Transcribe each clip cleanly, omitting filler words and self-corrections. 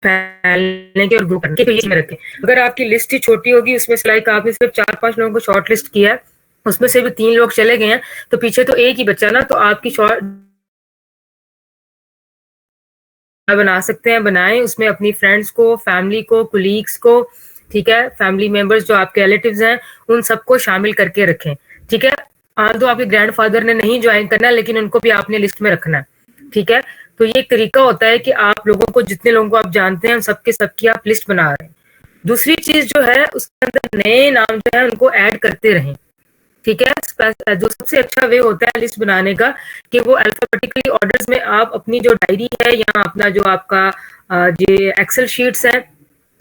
फैलने के और ग्रुप करने के तो ये में रखें। अगर आपकी लिस्ट ही छोटी होगी, उसमें से लाइक आपने सिर्फ 4-5 लोगों को शॉर्ट लिस्ट किया है, उसमें से भी 3 लोग चले गए हैं, तो पीछे तो एक ही बचा ना, तो आपकी शॉर्ट बना सकते हैं, बनाएं, उसमें अपनी फ्रेंड्स को, फैमिली को, कुलीग्स को, ठीक है, फैमिली मेंबर्स जो आपके रिलेटिव्स हैं, उन सबको शामिल करके रखें, ठीक है। तो आपके ग्रैंडफादर ने नहीं ज्वाइन करना है, लेकिन उनको भी आपने लिस्ट में रखना है, ठीक है। तो ये एक तरीका होता है कि आप लोगों को, जितने लोगों को आप जानते हैं, सबके सबकी आप लिस्ट बना रहे हैं। दूसरी चीज जो है, उसके अंदर नए नाम जो है उनको ऐड करते रहें, ठीक है। जो सबसे अच्छा वे होता है लिस्ट बनाने का, कि वो अल्फाबेटिकली ऑर्डर्स में आप अपनी जो डायरी है या अपना जो आपका ये एक्सेल शीट्स है,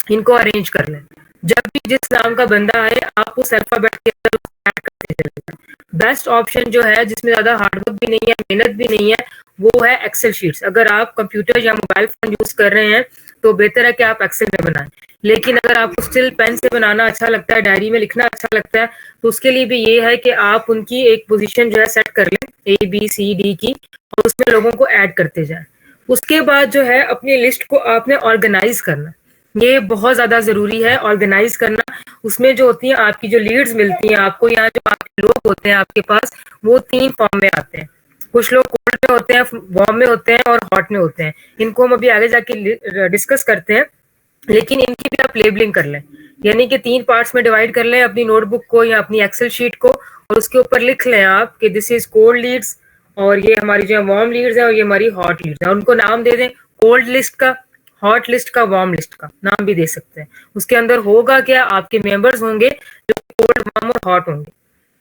इनको अरेंज कर लें। जब भी जिस नाम का बंदा है, आप उस अल्फाबेट के अंदर ऐड करते चलें। बेस्ट ऑप्शन जो है, जिसमें ज्यादा हार्डवर्क भी नहीं है, मेहनत भी नहीं है, वो है एक्सेल शीट्स। अगर आप कंप्यूटर या मोबाइल फोन यूज कर रहे हैं, तो बेहतर है कि आप एक्सेल में बनाएं। लेकिन अगर आपको स्टिल पेन से बनाना अच्छा लगता है, डायरी में लिखना अच्छा लगता है, तो उसके लिए भी ये है कि आप उनकी एक पोजीशन जो है सेट कर लें, ABCD की, और उसमें लोगों को ऐड करते जाएं। उसके बाद जो है, अपनी लिस्ट को आपने ऑर्गेनाइज करना, ये बहुत ज्यादा जरूरी है, ऑर्गेनाइज करना। उसमें जो होती है आपकी जो लीड्स मिलती हैं आपको, यहाँ जो आपके लोग होते हैं आपके पास, वो 3 फॉर्म में आते हैं। कुछ लोग कोल्ड में होते हैं, वार्म में होते हैं, और हॉट में होते हैं। इनको हम अभी आगे जाके डिस्कस करते हैं, लेकिन इनकी भी आप लेबलिंग कर लें, यानी कि 3 पार्ट्स में डिवाइड कर लें अपनी नोटबुक को या अपनी एक्सेल शीट को, और उसके ऊपर लिख लें आप कि दिस इज कोल्ड लीड्स, और ये हमारी जो वार्म लीड्स है, और ये हमारी हॉट लीड्स है। उनको नाम दे दें, कोल्ड लिस्ट का, हॉट लिस्ट का, वार्म लिस्ट का नाम भी दे सकते हैं। उसके अंदर होगा क्या, आपके मेंबर्स होंगे जो कोल्ड, वार्म और हॉट होंगे।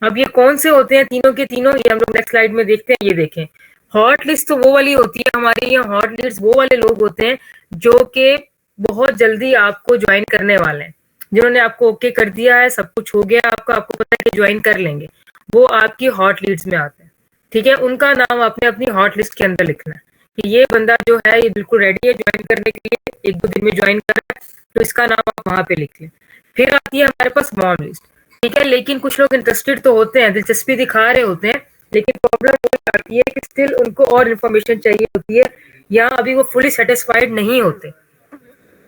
अब ये कौन से होते हैं तीनों के तीनों, ये हम लोग नेक्स्ट स्लाइड में देखते हैं। ये देखें, हॉट लिस्ट तो वो वाली होती है हमारी, यहाँ हॉट लिस्ट वो वाले लोग होते हैं जो कि बहुत जल्दी आपको ज्वाइन करने वाले हैं, जिन्होंने आपको ओके कर दिया है, सब कुछ हो गया आपका, आपको पता है कि ज्वाइन कर लेंगे, वो आपकी हॉट लीड्स में आते हैं, ठीक है। उनका नाम आपने अपनी हॉट लिस्ट के अंदर लिखना है कि ये बंदा जो है, ये बिल्कुल रेडी है ज्वाइन करने के लिए, 1-2 दिन में ज्वाइन कर रहा है, तो इसका नाम आप वहां पे लिख लें। फिर आती है हमारे पास वार्म लिस्ट, ठीक है। लेकिन कुछ लोग इंटरेस्टेड तो होते हैं, दिलचस्पी दिखा रहे होते हैं, लेकिन प्रॉब्लम वो आती है कि स्टिल उनको और इन्फॉर्मेशन चाहिए होती है, या अभी वो फुली सेटिस्फाइड नहीं होते,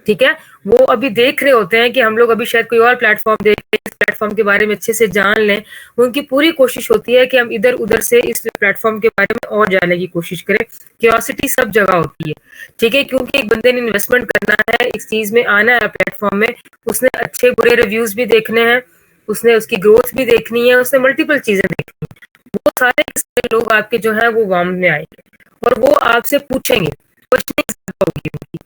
ठीक है। वो अभी देख रहे होते हैं कि हम लोग अभी शायद कोई और प्लेटफॉर्म देख लें, इस प्लेटफॉर्म के बारे में अच्छे से जान लें। उनकी पूरी कोशिश होती है कि हम इधर उधर से इस प्लेटफॉर्म के बारे में और जानने की कोशिश करें। क्यूरियोसिटी सब जगह होती है, ठीक है, क्योंकि एक बंदे ने इन्वेस्टमेंट करना है, इस चीज में आना है प्लेटफॉर्म में, उसने अच्छे बुरे रिव्यूज भी देखने हैं, उसने उसकी ग्रोथ भी देखनी है, उसने मल्टीपल चीजें देखनी है। वो सारे लोग आपके जो है वो वार्म में आएंगे, और वो आपसे पूछेंगे, क्वेश्चनिंग होगी उनकी,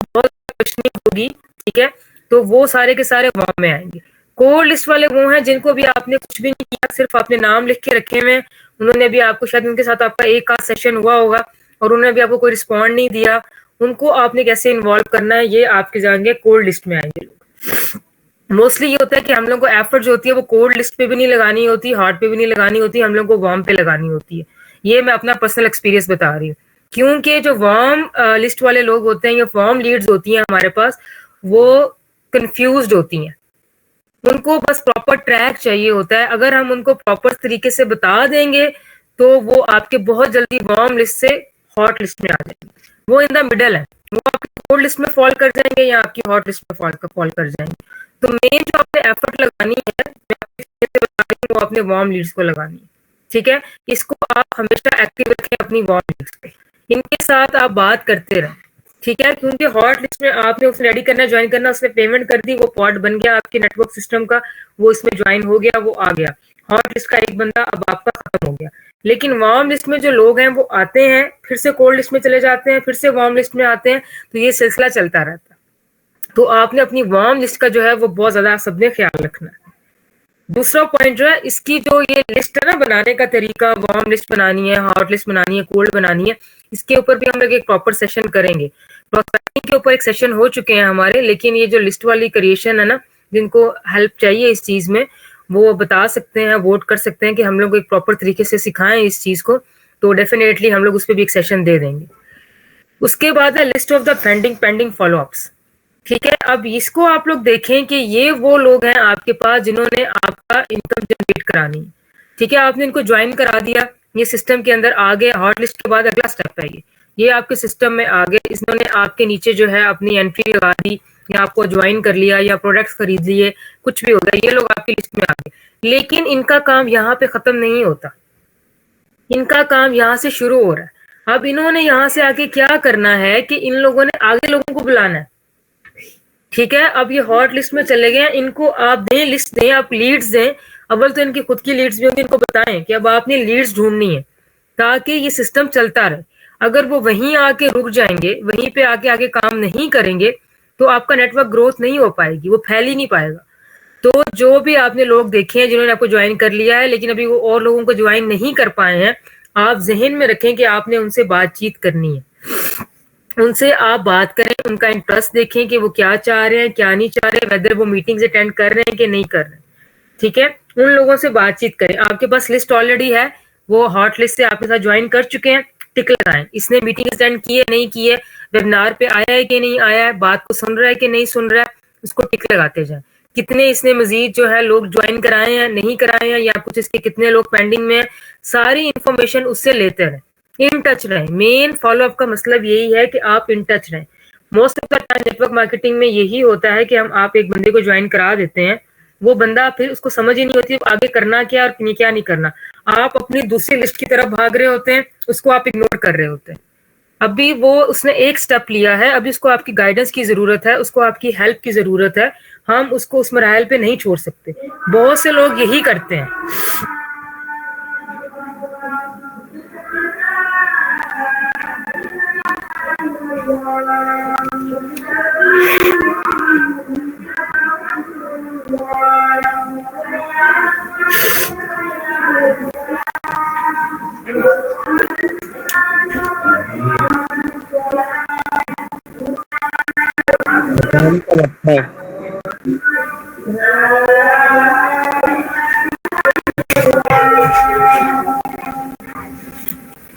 बहुत क्वेश्चनिंग होगी, ठीक है। तो वो सारे के सारे वार्म में आएंगे। कोल्ड लिस्ट वाले वो हैं जिनको भी आपने कुछ भी नहीं किया, सिर्फ आपने नाम लिख के रखे हुए हैं, उन्होंने भी आपको, शायद उनके साथ आपका एक आध सेशन हुआ होगा और उन्होंने भी आपको कोई रिस्पॉन्ड नहीं दिया, उनको आपने कैसे इन्वॉल्व करना है, ये आपके जाएंगे कोल्ड लिस्ट में आएंगे लोग। मोस्टली ये होता है कि हम लोग को एफर्ट जो होती है वो कोल्ड लिस्ट पे भी नहीं लगानी होती, हार्ड पे भी नहीं लगानी होती, हम लोग को वार्म पे लगानी होती है। ये मैं अपना पर्सनल एक्सपीरियंस बता रही हूँ, क्योंकि जो वार्म लिस्ट वाले लोग होते हैं या वार्म लीड्स होती हैं हमारे पास, वो कंफ्यूज्ड होती हैं, उनको बस प्रॉपर ट्रैक चाहिए होता है। अगर हम उनको प्रॉपर तरीके से बता देंगे, तो वो आपके बहुत जल्दी वार्म लिस्ट से हॉट लिस्ट में आ जाएंगे। वो इन द मिडल है, वो आपकी कोल्ड लिस्ट में फॉल कर जाएंगे या आपकी हॉट लिस्ट में फॉल कर जाएंगे। तो मेन जो आपने एफर्ट लगानी है, मैं आपको बता रही हूँ, वो अपने वार्म लीड्स को लगानी है, ठीक है। इसको आप हमेशा एक्टिव रखें अपनी वार्म लीड्स पे, इनके साथ आप बात करते रहें, ठीक है। क्योंकि हॉट लिस्ट में आपने उसने रेडी करना, ज्वाइन करना, उसने पेमेंट कर दी, वो पॉट बन गया आपके नेटवर्क सिस्टम का, वो इसमें ज्वाइन हो गया, वो आ गया, हॉट लिस्ट का एक बंदा अब आपका खत्म हो गया। लेकिन वार्म लिस्ट में जो लोग हैं वो आते हैं, फिर से कोल्ड लिस्ट में चले जाते हैं, फिर से वार्म लिस्ट में आते हैं, तो ये सिलसिला चलता रहता है। तो आपने अपनी वार्म लिस्ट का जो है वो बहुत ज्यादा सबने ख्याल रखना है। दूसरा पॉइंट जो है, इसकी जो ये लिस्ट है ना बनाने का तरीका, वार्म लिस्ट बनानी है, हॉट लिस्ट बनानी है, कोल्ड बनानी है, इसके ऊपर भी हम लोग एक प्रॉपर सेशन करेंगे। प्रोस्पेक्टिंग के ऊपर एक सेशन हो चुके हैं हमारे, लेकिन ये जो लिस्ट वाली क्रिएशन है ना, जिनको हेल्प चाहिए इस चीज में, वो बता सकते हैं, वोट कर सकते हैं कि हम लोग एक प्रॉपर तरीके से सिखाएं इस चीज को, तो डेफिनेटली हम लोग उस पर भी एक सेशन दे देंगे। उसके बाद है list of the pending follow-ups, ठीक है। अब इसको आप लोग देखें कि ये वो लोग हैं आपके पास जिन्होंने आपका इनकम जनरेट करानी है, ठीक है। आपने इनको ज्वाइन करा दिया, ये सिस्टम के अंदर आ गए, हॉट लिस्ट के बाद अगला स्टेप है ये ये आपके सिस्टम में आ गए, इसने आपके नीचे जो है अपनी एंट्री लगा दी या आपको ज्वाइन कर लिया या प्रोडक्ट्स खरीद लिए, कुछ भी होगा, ये लोग आपकी लिस्ट में आ गए। लेकिन इनका काम यहाँ पे खत्म नहीं होता, इनका काम यहाँ से शुरू हो रहा है। अब इन्होंने यहाँ से आके क्या करना है कि इन लोगों ने आगे लोगों को बुलाना है, ठीक है। अब ये हॉट लिस्ट में चले गए, इनको आप दें लिस्ट, दें आप लीड्स दें। अव्वल तो इनकी खुद की लीड्स भी होंगी, इनको बताएं कि अब आपने लीड्स ढूंढनी है ताकि ये सिस्टम चलता रहे। अगर वो वहीं आके रुक जाएंगे, वहीं पे आके आगे काम नहीं करेंगे, तो आपका नेटवर्क ग्रोथ नहीं हो पाएगी, वो फैल ही नहीं पाएगा। तो जो भी आपने लोग देखे हैं जिन्होंने आपको ज्वाइन कर लिया है लेकिन अभी वो और लोगों को ज्वाइन नहीं कर पाए हैं, आप जहन में रखें कि आपने उनसे बातचीत करनी है, उनसे आप बात करें, उनका इंटरेस्ट देखें कि वो क्या चाह रहे हैं, क्या नहीं चाह रहे, वेदर वो मीटिंग्स अटेंड कर रहे हैं कि नहीं कर रहे, ठीक है। उन लोगों से बातचीत करें। आपके पास लिस्ट ऑलरेडी है, वो हॉट लिस्ट से आपके साथ ज्वाइन कर चुके हैं, टिक लगाएं। इसने मीटिंग अटेंड की है, नहीं की है, वेबिनार पे आया है कि नहीं आया है, बात को सुन रहा है कि नहीं सुन रहा है, उसको टिक लगाते जाए। कितने इसने मजीद जो है लोग ज्वाइन कराए हैं, नहीं कराए हैं, या कुछ इसके कितने लोग पेंडिंग में है, सारी इंफॉर्मेशन उससे लेते रहें, इन टच रहें। मेन फॉलोअप का मतलब यही है कि आप इन टच रहें। Most of the time network marketing में यही होता है कि हम आप एक बंदे को ज्वाइन करा देते हैं, वो बंदा फिर उसको समझ ही नहीं होती आगे करना क्या और क्या नहीं करना। आप अपनी दूसरी लिस्ट की तरफ भाग रहे होते हैं, उसको आप इग्नोर कर रहे होते हैं। अभी वो उसने एक स्टेप लिया है, अभी उसको आपकी गाइडेंस की जरूरत है, उसको आपकी हेल्प की जरूरत है। हम उसको उस मराहल पे नहीं छोड़ सकते। बहुत से लोग यही करते हैं।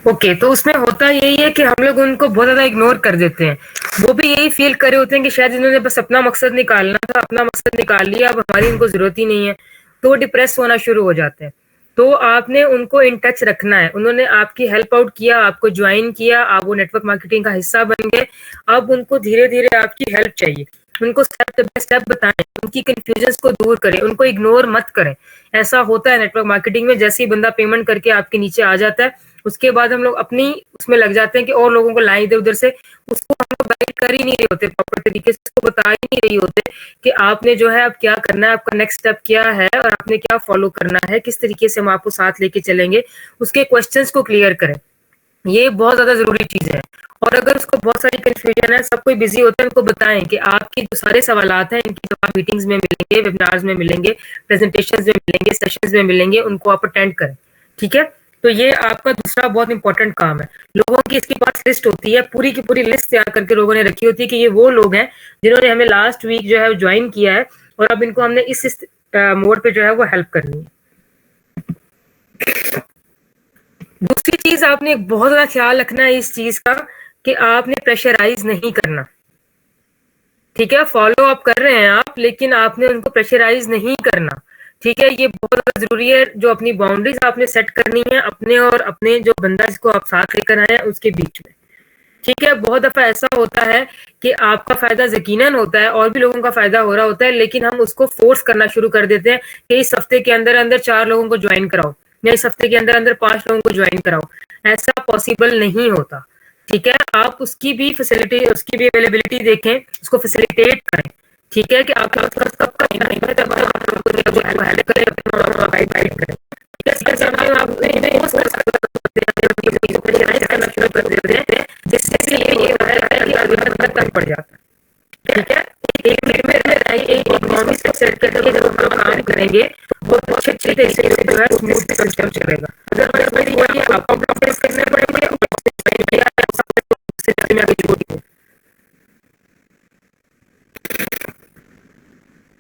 ओके, तो उसमें होता यही है कि हम लोग उनको बहुत ज्यादा इग्नोर कर देते हैं। वो भी यही फील कर रहे होते हैं कि शायद इन्होंने बस अपना मकसद निकालना था, अपना मकसद निकाल लिया, अब हमारी इनको जरूरत ही नहीं है, तो डिप्रेस होना शुरू हो जाते हैं। तो आपने उनको इन टच रखना है। उन्होंने आपकी हेल्प आउट किया, आपको ज्वाइन किया, आप वो नेटवर्क मार्केटिंग का हिस्सा बन गए। अब उनको धीरे धीरे आपकी हेल्प चाहिए, उनको स्टेप बाय स्टेप बताएं, उनकी कंफ्यूजन्स को दूर करें, उनको इग्नोर मत करें। ऐसा होता है नेटवर्क मार्केटिंग में, जैसे ही बंदा पेमेंट करके आपके नीचे आ जाता है, उसके बाद हम लोग अपनी उसमें लग जाते हैं कि और लोगों को लाएं इधर उधर से। उसको हम लोग गाइड कर ही नहीं रहे होते प्रॉपर तरीके से, उसको बता ही नहीं रही होते कि आपने जो है अब क्या करना है, आपका नेक्स्ट स्टेप क्या है और आपने क्या फॉलो करना है, किस तरीके से हम आपको साथ लेके चलेंगे। उसके क्वेश्चंस को क्लियर करें, ये बहुत ज्यादा जरूरी चीज है। और अगर उसको बहुत सारी कंफ्यूजन है, सब कोई बिजी होता है, उनको बताएं कि आपके जो सारे सवालात हैं इनकी जवाब मीटिंग्स में मिलेंगे, वेबिनार्स में मिलेंगे, प्रेजेंटेशंस में मिलेंगे, सेशंस में मिलेंगे, उनको आप अटेंड करें, ठीक है। तो ये आपका दूसरा बहुत इंपॉर्टेंट काम है। लोगों की इसके पास लिस्ट होती है, पूरी की पूरी लिस्ट तैयार करके लोगों ने रखी होती है कि ये वो लोग हैं जिन्होंने हमें लास्ट वीक जो है ज्वाइन किया है और अब इनको हमने इस मोड पे जो है वो हेल्प करनी है। दूसरी चीज आपने बहुत ज्यादा ख्याल रखना है इस चीज का कि आपने प्रेशराइज नहीं करना, ठीक है। फॉलो अप कर रहे हैं आप, लेकिन आपने उनको प्रेशराइज नहीं करना, ठीक है। ये बहुत ज्यादा जरूरी है। जो अपनी बाउंड्रीज आपने सेट करनी है अपने और अपने जो बंदा जिसको आप साथ लेकर आए हैं उसके बीच में, ठीक है। बहुत दफा ऐसा होता है कि आपका फायदा यकीनन होता है और भी लोगों का फायदा हो रहा होता है, लेकिन हम उसको फोर्स करना शुरू कर देते हैं कि इस हफ्ते के अंदर अंदर 4 लोगों को ज्वाइन कराओ या इस हफ्ते के अंदर अंदर 5 लोगों को ज्वाइन कराओ। ऐसा पॉसिबल नहीं होता, ठीक है। आप उसकी भी फैसिलिटी, उसकी भी अवेलेबिलिटी देखें, उसको फैसिलिटेट करें, ठीक है, कि आपके पास कब का नहीं है जब आप लोगों को हेल्प करें, अपना गाइड करें, ठीक है। इसके समय आप फोर्स कर करना शुरू कर देते हैं, जिससे ये होता है कि अगला तक पड़ जाता है, ठीक है। एक मिनट में एक इकोनॉमी सेट करके जब हम लोग काम करेंगे वो अच्छे अच्छे तरीके से जो है स्मूथ सिस्टम चलेगा। अदरवाइज वही आपको फेस करने पड़ेंगे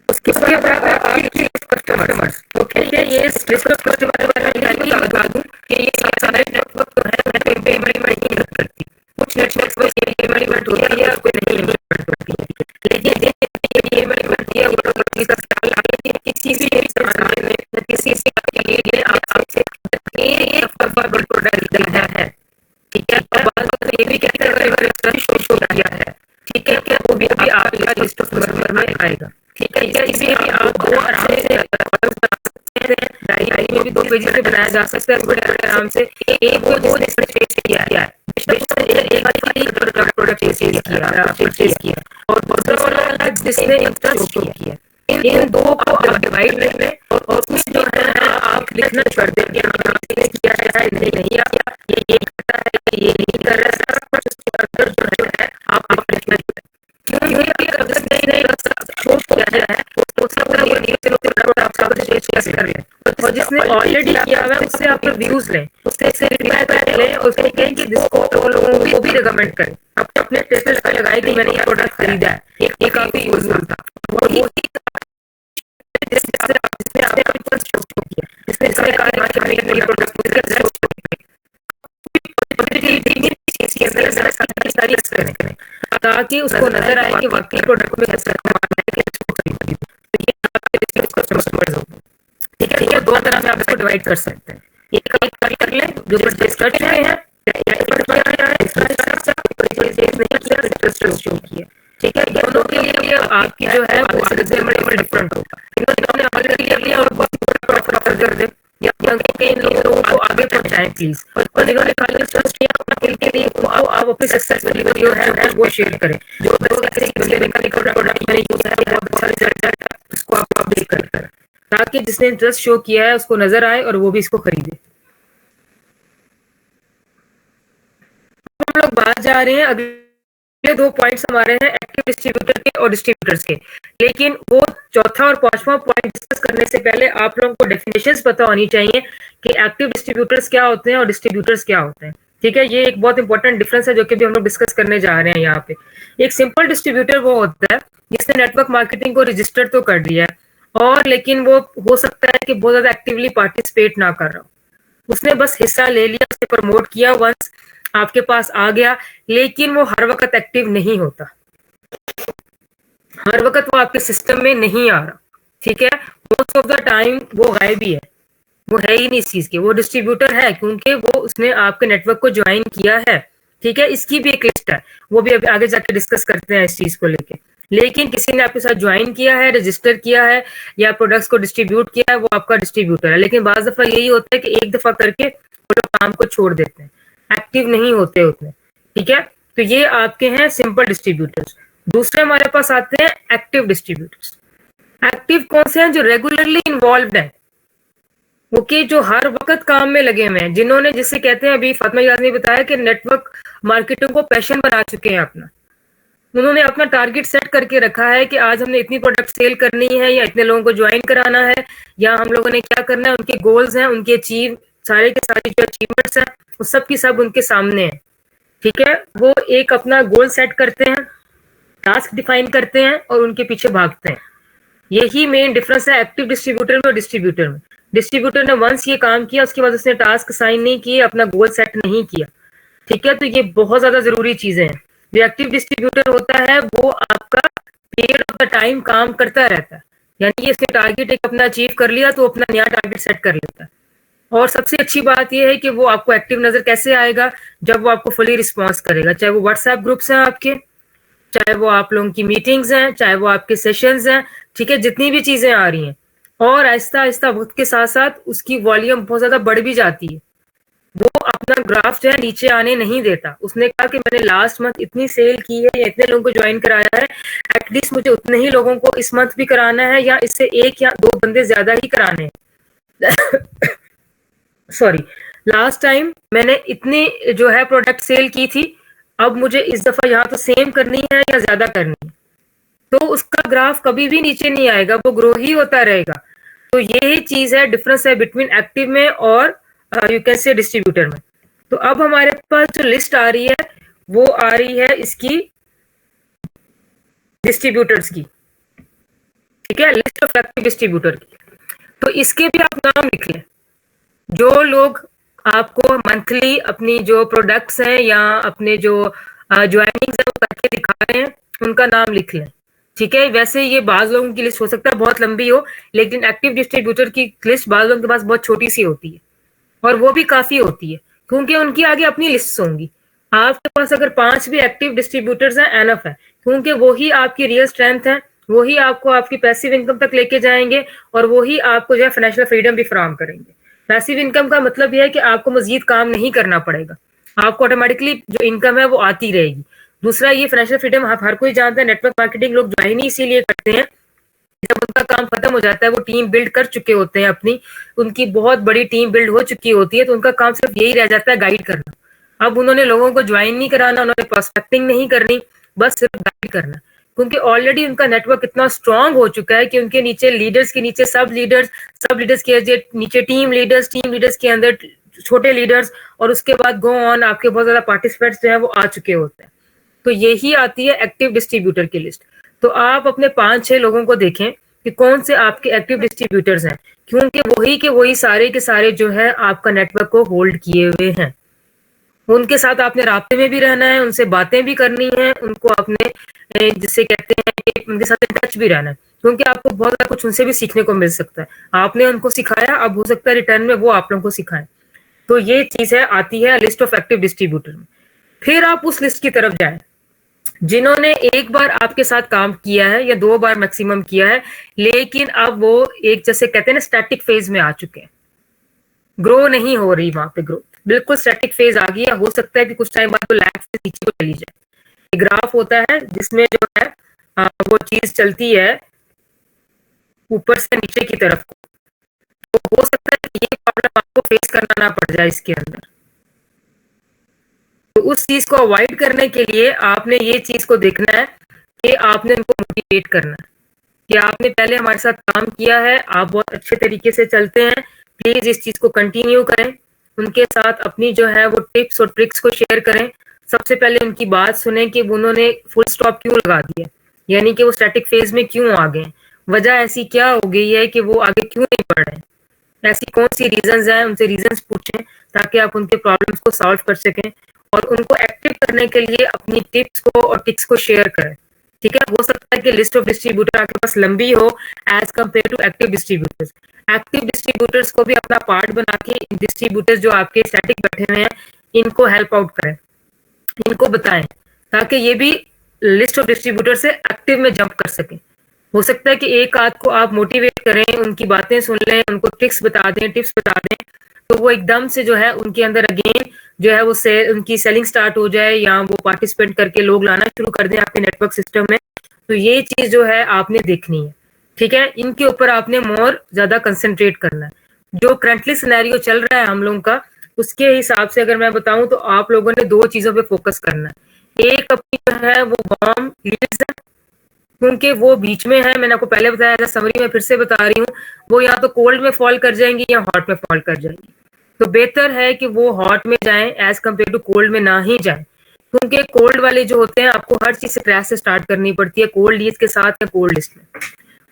उसके बाद आपकी कस्टमर्स, ओके। ये लिस्ट ऑफ कस्टमर बता दूं कि ये सारे नेटवर्क तो है पेमेंट नहीं करती, कुछ नेटवर्क में ये पेमेंट होती है या कोई नहीं पेमेंट होती है, लेकिन ये पेमेंट किया वो तो इसका ख्याल आगे किसी भी इंसान ने किसी से के लिए आपसे एक प्रोडक्ट खरीदा है, ठीक है। तो बात ये भी शो किया है, ठीक है, क्या वो भी अभी आपका लिस्ट ऑफ नंबर में आएगा, ठीक है। इसे भी आप दो आराम से डायरी में भी 2 पेजेस पे बनाया जा सकता है बड़े आराम से। एक दो जिसने पेज किया है, एक प्रोडक्ट परचेज किया और दूसरा वाला जिसने इंटरेस्ट शो किया। इन दो को आप डिवाइड कर लें और उसमें जो है आप लिखना छोड़ दें कि आपने किया है नहीं किया, ये करता है ये नहीं कर रहा है, बस उसके अंदर जो है आप लिखना क्यों ये अगर नहीं शो किया है तो सब ये नीचे आप सब कैसे कर लें और जिसने ऑलरेडी किया हुआ है उससे आप व्यूज लें, उससे रिप्लाई कर लें और उसको कहें कि जिसको लोगों को भी रिकमेंड करें। आप अपने स्टेटस पे लगाए कि मैंने ये प्रोडक्ट खरीदा है, ये काफी यूजफुल था। और वो जिसने आपने फर्स्ट शो किया, जिसने कहा कि मेरे प्रोडक्ट को करें ताकि उसको नजर आए कि वाकई प्रोडक्ट में ठीक है। 2 तरह से आप इसको डिवाइड कर सकते हैं। एक कर लें जो परचेज कर चुके हैं, ठीक है। दोनों के लिए आपकी जो है वो डिफरेंट होगा। इन्होंने ऑलरेडी ले लिया और कर दे या कई लोगों को आगे पहुंचाएं प्लीज। और जिन्होंने खाली सर्च किया अपने के लिए आप अपनी सक्सेसफुल वीडियो है वो शेयर करें। जो प्रोडक्ट मैंने यूज किया बहुत अच्छा रिजल्ट है, उसको आप अपडेट कर ताकि जिसने इंटरेस्ट शो किया है उसको नजर आए और वो भी इसको खरीदे। हम लोग बात जा रहे हैं अगले 2 पॉइंट्स हमारे हैं एक्टिव डिस्ट्रीब्यूटर के और डिस्ट्रीब्यूटर्स के, लेकिन वो चौथा और 5वां पॉइंट डिस्कस करने से पहले आप लोगों को डेफिनेशंस पता होनी चाहिए कि एक्टिव डिस्ट्रीब्यूटर्स क्या होते हैं और डिस्ट्रीब्यूटर्स क्या होते हैं, ठीक है। ये एक बहुत इंपॉर्टेंट डिफरेंस है जो कि भी हम लोग डिस्कस करने जा रहे हैं यहाँ पे। एक सिंपल डिस्ट्रीब्यूटर वो होता है जिसने नेटवर्क मार्केटिंग को रजिस्टर तो कर दिया है और लेकिन वो हो सकता है कि बहुत ज्यादा एक्टिवली पार्टिसिपेट ना कर रहा हो, उसने बस हिस्सा ले लिया, उसने प्रमोट किया, वंस आपके पास आ गया, लेकिन वो हर वक्त एक्टिव नहीं होता, हर वक्त वो आपके सिस्टम में नहीं आ रहा, ठीक है। मोस्ट ऑफ द टाइम वो गायब ही है, वो है ही नहीं इस चीज के, वो डिस्ट्रीब्यूटर है क्योंकि वो उसने आपके नेटवर्क को ज्वाइन किया है, ठीक है। इसकी भी एक लिस्ट है, वो भी अभी आगे जाके डिस्कस करते हैं इस चीज को लेके। लेकिन किसी ने आपके साथ ज्वाइन किया है, रजिस्टर किया है या प्रोडक्ट्स को डिस्ट्रीब्यूट किया है, वो आपका डिस्ट्रीब्यूटर है। लेकिन बाज दफा यही होता है कि एक दफा करके वो लोग काम को छोड़ देते हैं, एक्टिव नहीं होते उतने, ठीक है। तो ये आपके हैं सिंपल डिस्ट्रीब्यूटर्स। दूसरे हमारे पास आते हैं एक्टिव डिस्ट्रीब्यूटर्स। एक्टिव कौन से हैं? जो रेगुलरली इन्वॉल्व है, ओके, जो हर वक्त काम में लगे हुए हैं, जिन्होंने, जिसे कहते हैं, अभी फातिमा याद ने बताया कि नेटवर्क मार्केटिंग को पैशन बना चुके हैं अपना। उन्होंने अपना टारगेट सेट करके रखा है कि आज हमने इतनी प्रोडक्ट सेल करनी है या इतने लोगों को ज्वाइन कराना है या हम लोगों ने क्या करना है, उनके गोल्स हैं, उनके अचीव सारे के सारे जो अचीवमेंट्स हैं वो सब की सब उनके सामने है, ठीक है। वो एक अपना गोल सेट करते हैं, टास्क डिफाइन करते हैं और उनके पीछे भागते हैं। यही मेन डिफरेंस है एक्टिव डिस्ट्रीब्यूटर में और डिस्ट्रीब्यूटर में। डिस्ट्रीब्यूटर ने वंस ये काम किया, उसके बाद उसने टास्क साइन नहीं किए, अपना गोल सेट नहीं किया, ठीक है। तो ये बहुत ज्यादा जरूरी चीजें हैं। जो एक्टिव डिस्ट्रीब्यूटर होता है वो आपका पीरियड ऑफ द टाइम काम करता रहता है, यानी इसने टारगेट एक अपना अचीव कर लिया तो अपना नया टारगेट सेट कर लेता है। और सबसे अच्छी बात यह है कि वो आपको एक्टिव नजर कैसे आएगा? जब वो आपको फुली रिस्पॉन्स करेगा, चाहे वो व्हाट्सएप ग्रुप्स हैं आपके, चाहे वो आप लोगों की मीटिंग्स हैं, चाहे वो आपके सेशंस हैं, ठीक है, जितनी भी चीजें आ रही हैं। और आहिस्ता आहिस्ता वक्त के साथ साथ उसकी वॉल्यूम बहुत ज्यादा बढ़ भी जाती है। वो अपना ग्राफ जो है नीचे आने नहीं देता। उसने कहा कि मैंने लास्ट मंथ इतनी सेल की है या इतने लोगों को ज्वाइन कराया है, एटलीस्ट मुझे उतने ही लोगों को इस मंथ भी कराना है या इससे 1 या 2 बंदे ज्यादा ही कराने हैं। सॉरी, लास्ट टाइम मैंने इतनी जो है प्रोडक्ट सेल की थी, अब मुझे इस दफा यहाँ तो सेम करनी है या ज्यादा करनी है, तो उसका ग्राफ कभी भी नीचे नहीं आएगा, वो ग्रो ही होता रहेगा। तो यही चीज है, डिफरेंस है बिटवीन एक्टिव में और यू कैन से डिस्ट्रीब्यूटर में। तो अब हमारे पास जो लिस्ट आ रही है वो आ रही है इसकी डिस्ट्रीब्यूटर्स की, ठीक है, लिस्ट ऑफ एक्टिव डिस्ट्रीब्यूटर की। तो इसके भी आप नाम लिख लें। जो लोग आपको मंथली अपनी जो प्रोडक्ट्स हैं या अपने जो ज्वाइनिंग्स है वो करके दिखा रहे हैं, उनका नाम लिख लें, ठीक है। वैसे ये बाज लोगों की लिस्ट हो सकता है बहुत लंबी हो, लेकिन एक्टिव डिस्ट्रीब्यूटर की लिस्ट बाज लोगों के पास बहुत छोटी सी होती है और वो भी काफी होती है क्योंकि उनकी आगे अपनी लिस्ट होंगी। आपके पास अगर 5 भी एक्टिव डिस्ट्रीब्यूटर्स हैं, एनफ है, क्योंकि वही आपकी रियल स्ट्रेंथ है, वही आपको आपकी पैसिव इनकम तक लेके जाएंगे और वही आपको जो है फाइनेंशियल फ्रीडम भी फराहम करेंगे। पैसिव इनकम का मतलब यह है कि आपको मजीद काम नहीं करना पड़ेगा, आपको ऑटोमेटिकली जो इनकम है वो आती रहेगी। दूसरा, ये फाइनेंशियल फ्रीडम हर कोई जानता है, नेटवर्क मार्केटिंग लोग ज्वाइन ही इसीलिए करते हैं, जब उनका काम खत्म हो जाता है, वो टीम बिल्ड कर चुके होते हैं अपनी, उनकी बहुत बड़ी टीम बिल्ड हो चुकी होती है, तो उनका काम सिर्फ यही रह जाता है गाइड करना। अब उन्होंने लोगों को ज्वाइन नहीं कराना, उन्होंने प्रोस्पेक्टिंग नहीं करनी, बस सिर्फ गाइड करना, क्योंकि ऑलरेडी उनका नेटवर्क इतना स्ट्रांग हो चुका है कि उनके नीचे लीडर्स के नीचे सब लीडर्स, सब लीडर्स के नीचे टीम लीडर्स, टीम लीडर्स के अंदर छोटे लीडर्स, और उसके बाद गो ऑन आपके बहुत ज्यादा पार्टिसिपेंट्स जो है वो आ चुके होते हैं। तो यही आती है एक्टिव डिस्ट्रीब्यूटर की लिस्ट। तो आप अपने 5-6 लोगों को देखें कि कौन से आपके एक्टिव डिस्ट्रीब्यूटर्स हैं, क्योंकि वही के वही सारे के सारे जो है आपका नेटवर्क को होल्ड किए हुए हैं। उनके साथ आपने राब्ते में भी रहना है, उनसे बातें भी करनी है, उनको अपने जिसे कहते हैं कि उनके साथ इन टच भी रहना है, क्योंकि आपको बहुत ज्यादा कुछ उनसे भी सीखने को मिल सकता है। आपने उनको सिखाया, अब हो सकता है रिटर्न में वो आप लोगों को सिखाएं। तो ये चीज है, आती है लिस्ट ऑफ एक्टिव डिस्ट्रीब्यूटर में। फिर आप उस लिस्ट की तरफ जाएं जिन्होंने एक बार आपके साथ काम किया है या 2 बार मैक्सिमम किया है, लेकिन अब वो एक जैसे कहते हैं ना स्टैटिक फेज में आ चुके हैं, ग्रो नहीं हो रही वहां पे ग्रोथ, बिल्कुल स्टैटिक फेज आ गया। हो सकता है कि कुछ टाइम बाद तो लैग से नीचे को चली जाए। ग्राफ होता है जिसमें जो है वो चीज चलती है ऊपर से नीचे की तरफ को, तो हो सकता है कि ये प्रॉब्लम आपको फेस करना ना पड़ जाए इसके अंदर। तो उस चीज को अवॉइड करने के लिए आपने ये चीज को देखना है कि आपने उनको मोटिवेट करना है कि आपने पहले हमारे साथ काम किया है, आप बहुत अच्छे तरीके से चलते हैं, प्लीज इस चीज को कंटिन्यू करें। उनके साथ अपनी जो है वो टिप्स और ट्रिक्स को शेयर करें। सबसे पहले उनकी बात सुने कि उन्होंने फुल स्टॉप क्यों लगा दिया, यानी कि वो स्टैटिक फेज में क्यों आ गए, वजह ऐसी क्या हो गई है कि वो आगे क्यों नहीं बढ़ रहे, ऐसी कौन सी रीजंस हैं, उनसे रीजंस पूछें ताकि आप उनके प्रॉब्लम्स को सॉल्व कर सकें, और उनको एक्टिव करने के लिए अपनी टिप्स को और टिक्स को शेयर करें। ठीक है, हो सकता है कि लिस्ट ऑफ डिस्ट्रीब्यूटर आपके पास लंबी हो as compare to active distributors. Active distributors को भी अपना पार्ट बना के डिस्ट्रीब्यूटर्स जो आपके स्टैटिक बैठे हुए हैं इनको हेल्प आउट करें, इनको बताएं, ताकि ये भी लिस्ट ऑफ डिस्ट्रीब्यूटर से एक्टिव में जंप कर सकें। हो सकता है कि एक आध को आप मोटिवेट करें, उनकी बातें सुन लें, उनको ट्रिक्स बता दें, टिप्स बता दें, तो वो एकदम से जो है उनके अंदर अगेन जो है वो उनकी सेलिंग स्टार्ट हो जाए, या वो पार्टिसिपेट करके लोग लाना शुरू कर दें आपके नेटवर्क सिस्टम में। तो ये चीज जो है आपने देखनी है। ठीक है, इनके ऊपर आपने मोर ज्यादा कंसंट्रेट करना है। जो करंटली सिनेरियो चल रहा है हम लोगों का, उसके हिसाब से अगर मैं बताऊं तो आप लोगों ने 2 चीजों पे फोकस करना है। एक अपनी जो है वो वार्म लीड्स है, क्योंकि वो बीच में है, मैंने आपको पहले बताया था, समरी में फिर से बता रही हूँ, वो या तो कोल्ड में फॉल कर जाएंगी या हॉट में फॉल कर जाएंगी। तो बेहतर है कि वो हॉट में जाएं एज कम्पेयर टू कोल्ड में ना ही जाएं, क्योंकि कोल्ड वाले जो होते हैं आपको हर चीज से क्रैश से स्टार्ट करनी पड़ती है, कोल्ड लिस्ट के साथ या कोल्ड लिस्ट में।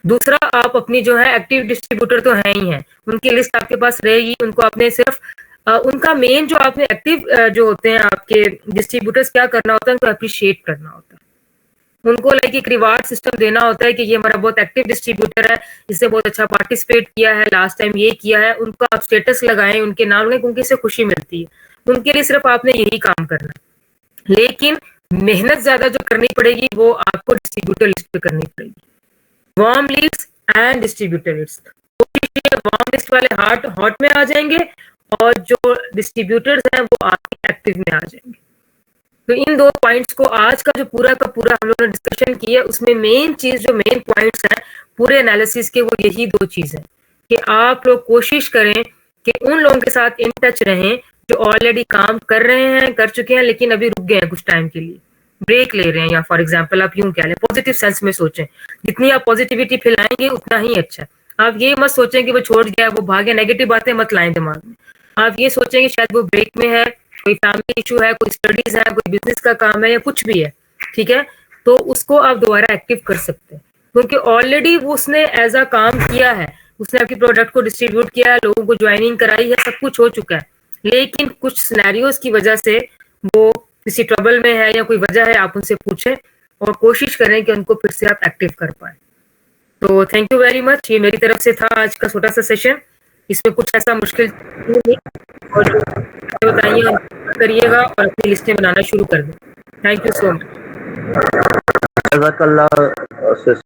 दूसरा, आप अपनी जो है एक्टिव डिस्ट्रीब्यूटर तो है ही है, उनकी लिस्ट आपके पास रहेगी, उनको आपने सिर्फ उनका मेन जो आपने एक्टिव जो होते हैं आपके डिस्ट्रीब्यूटर्स क्या करना होता है, उनको अप्रिशिएट करना होता है, उनको लाइक एक रिवार्ड सिस्टम देना होता है कि ये हमारा बहुत एक्टिव डिस्ट्रीब्यूटर है, इसने बहुत अच्छा पार्टिसिपेट किया है, लास्ट टाइम ये किया है, उनका आप स्टेटस लगाएं, उनके नाम लगाएं, क्योंकि इससे खुशी मिलती है। उनके लिए सिर्फ आपने यही काम करना है, लेकिन मेहनत ज्यादा जो करनी पड़ेगी वो आपको डिस्ट्रीब्यूटर लिस्ट पे करनी पड़ेगी। Warm list and distributor list, warm list वाले हॉट में आ जाएंगे और जो डिस्ट्रीब्यूटर्स हैं वो आपके एक्टिव में आ जाएंगे। तो इन 2 पॉइंट्स को आज का जो पूरा का पूरा हम लोगों ने डिस्कशन किया, उसमें मेन चीज जो मेन पॉइंट्स हैं पूरे एनालिसिस के, वो यही 2 चीज हैं कि आप लोग कोशिश करें कि उन लोगों के साथ इन टच रहें जो ऑलरेडी काम कर रहे हैं, कर चुके हैं, लेकिन अभी रुक गए हैं कुछ टाइम के लिए, ब्रेक ले रहे हैं, या फॉर एग्जाम्पल आप यूं कह लें, पॉजिटिव सेंस में सोचें, जितनी आप पॉजिटिविटी फैलाएंगे उतना ही अच्छा। आप ये मत सोचें कि वो छोड़ गया, वो भाग गया, नेगेटिव बातें मत लाएं दिमाग में। आप ये सोचें कि शायद वो ब्रेक में है, कोई फैमिली इशू है, कोई स्टडीज है, कोई बिजनेस का काम है, या कुछ भी है, ठीक है, तो उसको आप दोबारा एक्टिव कर सकते हैं, क्योंकि ऑलरेडी उसने एज अ काम किया है, उसने आपकी प्रोडक्ट को डिस्ट्रीब्यूट किया है, लोगों को ज्वाइनिंग कराई है, सब कुछ हो चुका है, लेकिन कुछ सिनेरियोज की वजह से वो किसी ट्रबल में है या कोई वजह है, आप उनसे पूछें और कोशिश करें कि उनको फिर से आप एक्टिव कर पाए। तो थैंक यू वेरी मच, ये मेरी तरफ से था आज का छोटा सा सेशन। इसमें कुछ ऐसा मुश्किल नहीं, और जो बताइए करिएगा और अपनी लिस्टें बनाना शुरू कर दें। Thank you so much. जज़ाकल्लाह